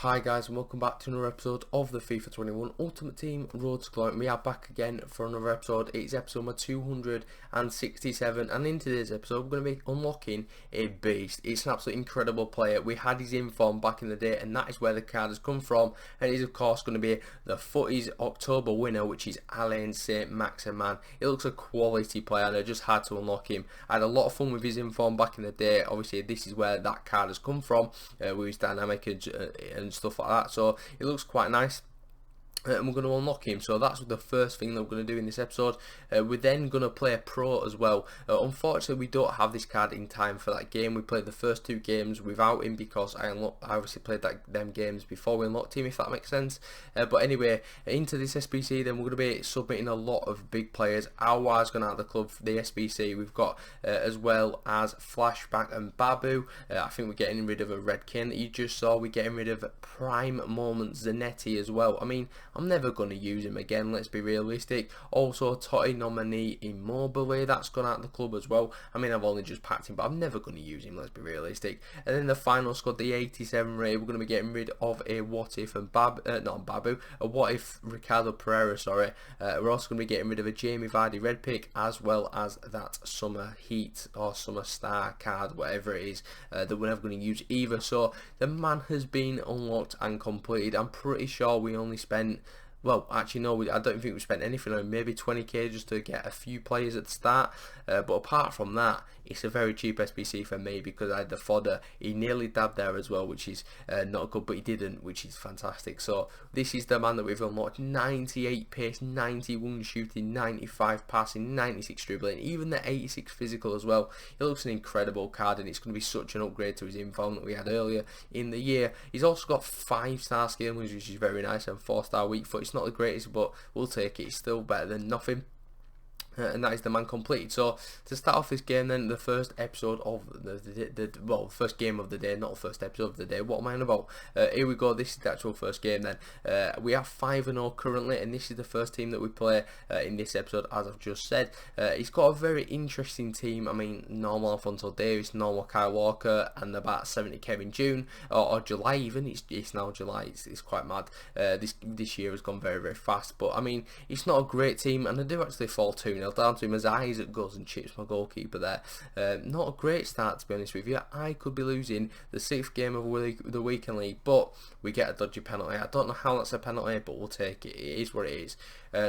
Hi guys, and welcome back to another episode of the FIFA 21 Ultimate Team Road to Glory. And we are back again for another episode. It's episode number 267, and in today's episode we're going to be unlocking a beast. It's an absolutely incredible player. We had his inform back in the day, and that is where the card has come from. And it is of course going to be the Footies October winner, which is Saint-Maximin. It looks a quality player, and I just had to unlock him. I had a lot of fun with his inform back in the day. Obviously this is where that card has come from, with his dynamic and stuff like that, so it looks quite nice. And we're going to unlock him, so that's the first thing that we're going to do in this episode. We're then going to play a pro as well. Unfortunately we don't have this card in time for that game. We played the first two games without him because I obviously played them games before we unlocked him, if that makes sense. But anyway, into this SBC then we're going to be submitting a lot of big players. Aouar's going out of the club for the SBC. We've got as well as Flashback and Babu. I think we're getting rid of a Red King that you just saw. We're getting rid of Prime Moment Zanetti as well. I mean, I'm never going to use him again, let's be realistic. Also, Totti Nominee Immobile, that's gone out of the club as well. I mean, I've only just packed him, but I'm never going to use him, let's be realistic. And then the final squad, the 87 rated, we're going to be getting rid of a What If and a What If Ricardo Pereira, sorry. We're also going to be getting rid of a Jamie Vardy red pick, as well as that Summer Heat or Summer Star card, whatever it is, that we're never going to use either. So the man has been unlocked and completed. I'm pretty sure we only spent, well, actually no, I don't think we spent anything on maybe 20k just to get a few players at the start. But apart from that, it's a very cheap SBC for me because I had the fodder. He nearly dabbed there as well, which is not good, but he didn't, which is fantastic. So this is the man that we've unlocked. 98 pace, 91 shooting, 95 passing, 96 dribbling, even the 86 physical as well. It looks an incredible card, and it's going to be such an upgrade to his inform that we had earlier in the year. He's also got 5-star skill moves, which is very nice, and 4-star weak foot. It's not the greatest, but we'll take it. It's still better than nothing. And that is the man completed. So to start off this game then, the first episode of the first game of the day, not the first episode of the day, what am I on about? Here we go, this is the actual first game then. We are 5-0 currently, and this is the first team that we play in this episode, as I've just said. He's got a very interesting team. I mean, normal Alfonso Davies, normal Kyle Walker, and about 70 Kevin June, or July even. It's now July, it's quite mad. This year has gone very, very fast, but I mean, it's not a great team, and I do actually fall 2-0 down to him as Isaac goes and chips my goalkeeper there. Not a great start, to be honest with you. I could be losing the 6th game of the weekend league, but we get a dodgy penalty. I don't know how that's a penalty, but we'll take it. It is what it is.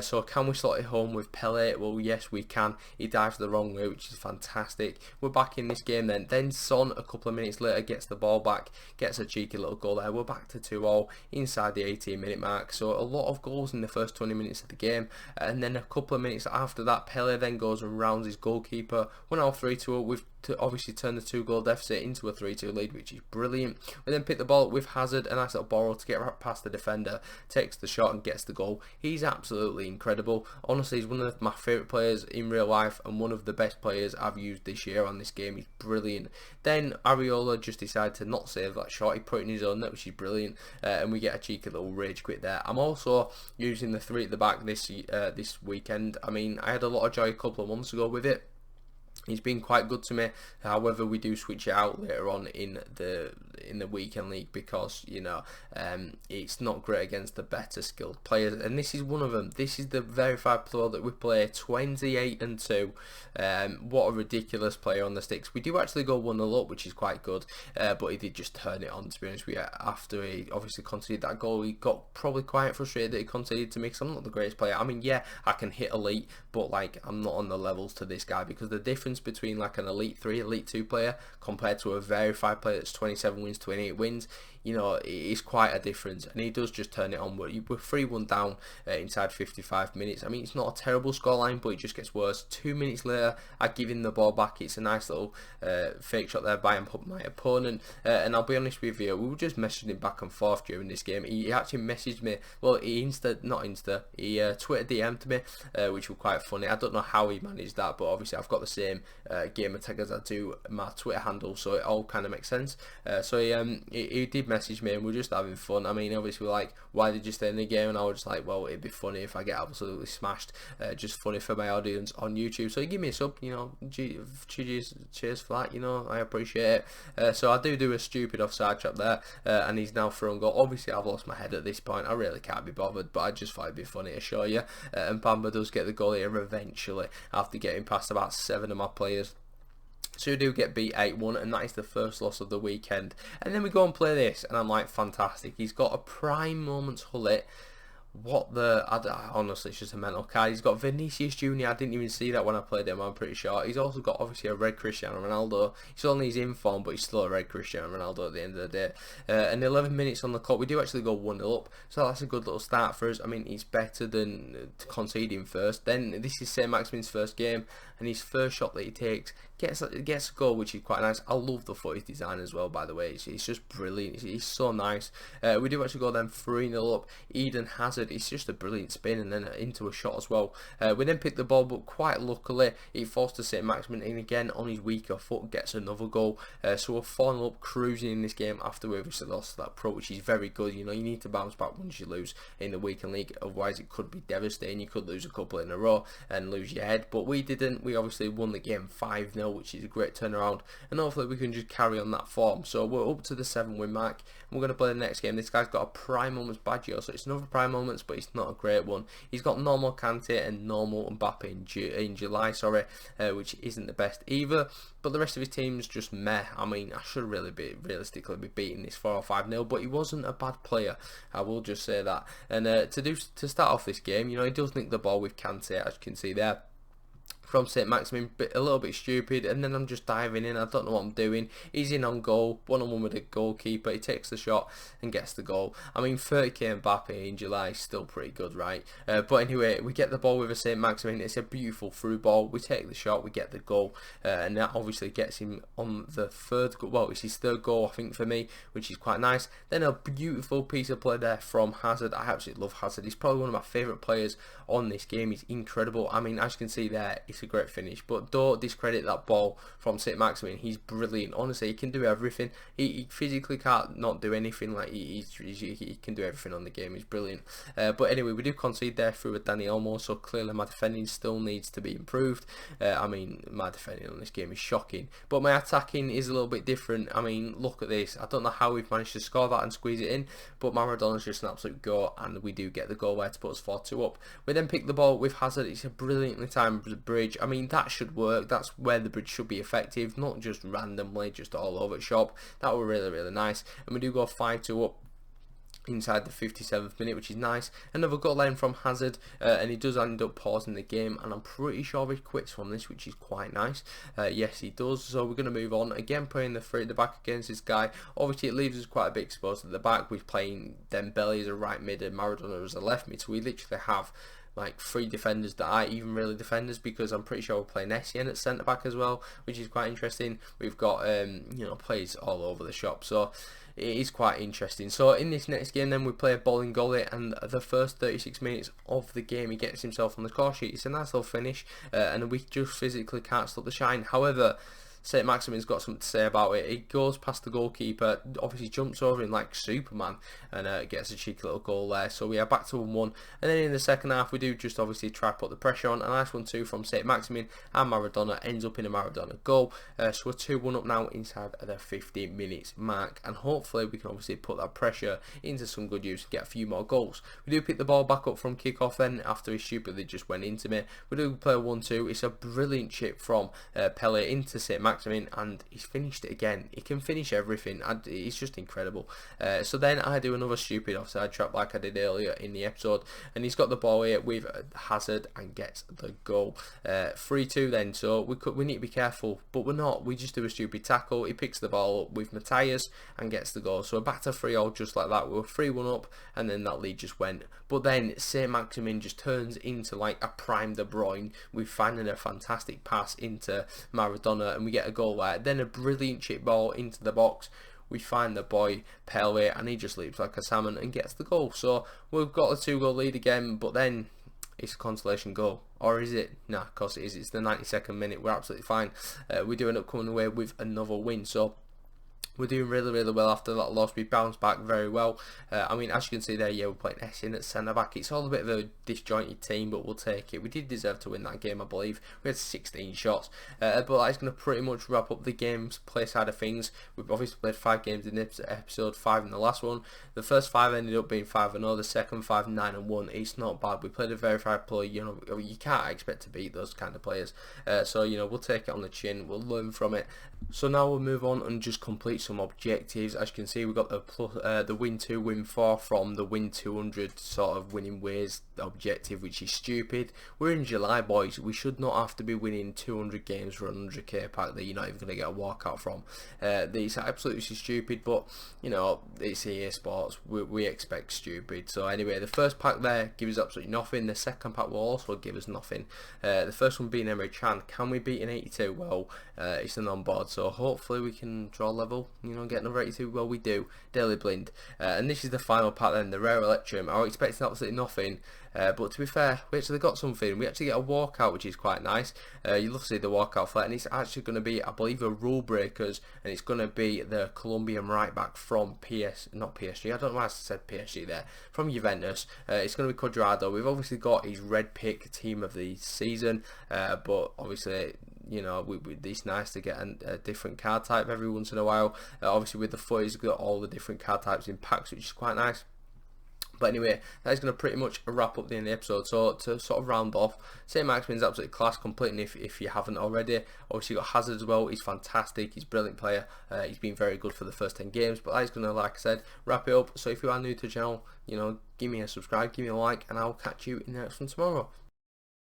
So can we slot it home with Pele? Well, yes, we can. He dives the wrong way, which is fantastic. We're back in this game then. Then Son, a couple of minutes later, gets the ball back, gets a cheeky little goal there. We're back to 2-0 inside the 18-minute mark. So a lot of goals in the first 20 minutes of the game. And then a couple of minutes after that, Pele then goes and rounds his goalkeeper. We're now 3-2. We've obviously turn the 2-goal deficit into a 3-2 lead, which is brilliant. We then pick the ball up with Hazard, a nice little borrow to get right past the defender, takes the shot and gets the goal. He's absolutely incredible. Honestly, he's one of my favourite players in real life and one of the best players I've used this year on this game. He's brilliant. Then Areola just decided to not save that shot. He put it in his own net, which is brilliant, and we get a cheeky little rage quit there. I'm also using the 3 at the back this weekend. I mean, I had a lot of joy a couple of months ago with it. He's been quite good to me. However, we do switch it out later on in the weekend league because, you know, it's not great against the better skilled players, and this is one of them. This is the verified player that we play, 28-2. What a ridiculous player on the sticks. We do actually go 1-0 up, which is quite good, but he did just turn it on, to be honest with you. After he obviously conceded that goal, he got probably quite frustrated that he conceded to me because I'm not the greatest player. I mean, yeah, I can hit elite, but like, I'm not on the levels to this guy, because the difference between like an elite 3, elite 2 player compared to a verified player that's 27 wins, 28 wins, you know, it is quite a difference, and he does just turn it on. We're 3-1 down inside 55 minutes. I mean, it's not a terrible scoreline, but it just gets worse. 2 minutes later, I give him the ball back. It's a nice little fake shot there by my opponent, and I'll be honest with you, we were just messaging him back and forth during this game. He actually messaged me, well, he Twitter DM'd me, which was quite funny. I don't know how he managed that, but obviously I've got the same gamer tag as I do my Twitter handle, so it all kind of makes sense. So he did messaged me and we're just having fun. I mean, obviously we're like, why did you stay in the game? And I was just like, well, it'd be funny if I get absolutely smashed. Just funny for my audience on YouTube. So give me a sub, you know, cheers for that, you know, I appreciate it. So I do a stupid offside trap there, and he's now thrown goal. Obviously I've lost my head at this point, I really can't be bothered, but I just thought it'd be funny to show you. And Bamba does get the goal here eventually after getting past about 7 of my players. So we do get beat 8-1, and that is the first loss of the weekend. And then we go and play this, and I'm like, fantastic. He's got a prime moments Hullet. What the... honestly, it's just a mental card. He's got Vinicius Jr. I didn't even see that when I played him, I'm pretty sure. He's also got, obviously, a red Cristiano Ronaldo. He's only his inform, but he's still a red Cristiano Ronaldo at the end of the day. And 11 minutes on the clock. We do actually go 1-0 up, so that's a good little start for us. I mean, it's better than conceding first. Then, this is Saint-Maximin's first game, and his first shot that he takes gets a goal, which is quite nice. I love the footage design as well, by the way. It's just brilliant. It's so nice. We do actually go then 3-0 up. Eden Hazard, it's just a brilliant spin and then into a shot as well. We then pick the ball, but quite luckily it forces Saint-Maximin in again on his weaker foot, gets another goal. So we're 4-0 up, cruising in this game after we've lost that pro, which is very good. You know, you need to bounce back once you lose in the weekend league, otherwise it could be devastating. You could lose a couple in a row and lose your head, but we didn't. We obviously won the game 5-0, which is a great turnaround, and hopefully we can just carry on that form. So we're up to the 7-win mark, and we're going to play the next game. This guy's got a prime moments badge here, so it's another prime moments, but it's not a great one. He's got normal Kante and normal Mbappe in July, which isn't the best either, but the rest of his team's just meh. I mean, I should really realistically be beating this 4 or 5-0, but he wasn't a bad player, I will just say that. And to start off this game, you know, he does nick the ball with Kante, as you can see there, from Saint-Maximin, a little bit stupid, and then I'm just diving in. I don't know what I'm doing. He's in on goal, 1-on-1 with the goalkeeper. He takes the shot and gets the goal. I mean, 30k Mbappe in July is still pretty good, right? But anyway, we get the ball with a Saint-Maximin. It's a beautiful through ball. We take the shot, we get the goal, and that obviously gets him on the third goal. Well, it's his third goal, I think, for me, which is quite nice. Then a beautiful piece of play there from Hazard. I absolutely love Hazard. He's probably one of my favourite players on this game. He's incredible. I mean, as you can see there, it's a great finish, but don't discredit that ball from Saint-Maximin. He's brilliant. Honestly, he can do everything. He physically can't not do anything. Like he can do everything on the game. He's brilliant. But anyway, we do concede there through a Dani Olmo, so clearly my defending still needs to be improved. I mean, my defending on this game is shocking, but my attacking is a little bit different. I mean, look at this. I don't know how we've managed to score that and squeeze it in, but Maradona's just an absolute go, and we do get the goal there to put us 4-2 up. We then pick the ball with Hazard. It's a brilliantly timed bridge. I mean, that should work. That's where the bridge should be effective, not just randomly, just all over the shop. That were really nice. And we do go 5-2 up inside the 57th minute, which is nice. Another goal line from Hazard, and he does end up pausing the game, and I'm pretty sure he quits from this, which is quite nice. Yes, he does. So we're going to move on again, playing the three at the back against this guy. Obviously it leaves us quite a bit exposed at the back. We're playing Dembele as a right mid and Maradona as a left mid, so we literally have like 3 defenders that aren't even really defenders, because I'm pretty sure we're playing Essien at centre back as well, which is quite interesting. We've got you know, players all over the shop, so it is quite interesting. So in this next game then we play a bowling goalie, and the first 36 minutes of the game he gets himself on the score sheet. It's a nice little finish, and we just physically can't stop the shine. However, Saint-Maximin's got something to say about it. He goes past the goalkeeper, obviously jumps over him like Superman, and gets a cheeky little goal there. So we are back to 1-1. And then in the second half, we do just obviously try to put the pressure on. A nice 1-2 from Saint-Maximin, and Maradona ends up in a Maradona goal. So we're 2-1 up now inside the 50 minutes mark. And hopefully we can obviously put that pressure into some good use and get a few more goals. We do pick the ball back up from kick-off then, after he stupidly just went into me. We do play 1-2. It's a brilliant chip from Pele into Saint-Maximin, and he's finished it again. He can finish everything. He's just incredible. So then I do another stupid offside trap like I did earlier in the episode, and he's got the ball here with Hazard and gets the goal. 3-2 then, so we need to be careful, but we're not. We just do a stupid tackle. He picks the ball up with Matthias and gets the goal. So we're back to 3-0 just like that. We were 3-1 up, and then that lead just went. But then Saint-Maximin just turns into like a prime De Bruyne. We're finding a fantastic pass into Maradona, and we get a goal there. Then a brilliant chip ball into the box. We find the boy Pele, and he just leaps like a salmon and gets the goal. So we've got a 2-goal lead again, but then it's a consolation goal. Or is it? Nah, of course it is. It's the 92nd minute. We're absolutely fine. We do end up coming away with another win. So We're doing really well after that loss. We bounced back very well. I mean, as you can see there, yeah, we're playing Essien at centre back. It's all a bit of a disjointed team, but we'll take it. We did deserve to win that game, I believe. We had 16 shots, but that's going to pretty much wrap up the games play side of things. We've obviously played 5 games in this episode, 5 in the last one. The first 5 ended up being 5-0. The second 5, 9-1. It's not bad. We played a very fair play. You know, you can't expect to beat those kind of players. So you know, we'll take it on the chin. We'll learn from it. So now we'll move on and just complete some objectives. As you can see, we've got the win 2, win 4 from the win 200 sort of winning ways objective, which is stupid. We're in July, boys. We should not have to be winning 200 games for a 100k pack that you're not even going to get a walkout from. It's absolutely stupid, but you know, it's EA Sports. We expect stupid. So anyway, the first pack there gives us absolutely nothing. The second pack will also give us nothing. The first one being Emery Chan. Can we beat an 82? Well, it's an on board, so hopefully we can draw level, you know, get another 82. Well, we do. Daily Blind. And this is the final pack then, the Rare Electrum. I was expecting absolutely nothing, but to be fair, we actually got something. We actually get a walkout, which is quite nice. You love to see the walkout flat, and it's actually going to be, I believe, a rule breakers, and it's going to be the Colombian right back from not PSG, I don't know why I said PSG there, from Juventus. It's going to be Cuadrado. We've obviously got his red pick team of the season, but obviously, you know, it's nice to get a different card type every once in a while. Obviously with the footies, we've got all the different card types in packs, which is quite nice. But anyway, that is going to pretty much wrap up the end of the episode. So to sort of round off, Saint-Maximin is absolutely class, completing if you haven't already. Obviously, you've got Hazard as well. He's fantastic. He's a brilliant player. He's been very good for the first 10 games. But that is going to, like I said, wrap it up. So if you are new to the channel, you know, give me a subscribe, give me a like, and I'll catch you in the next one tomorrow.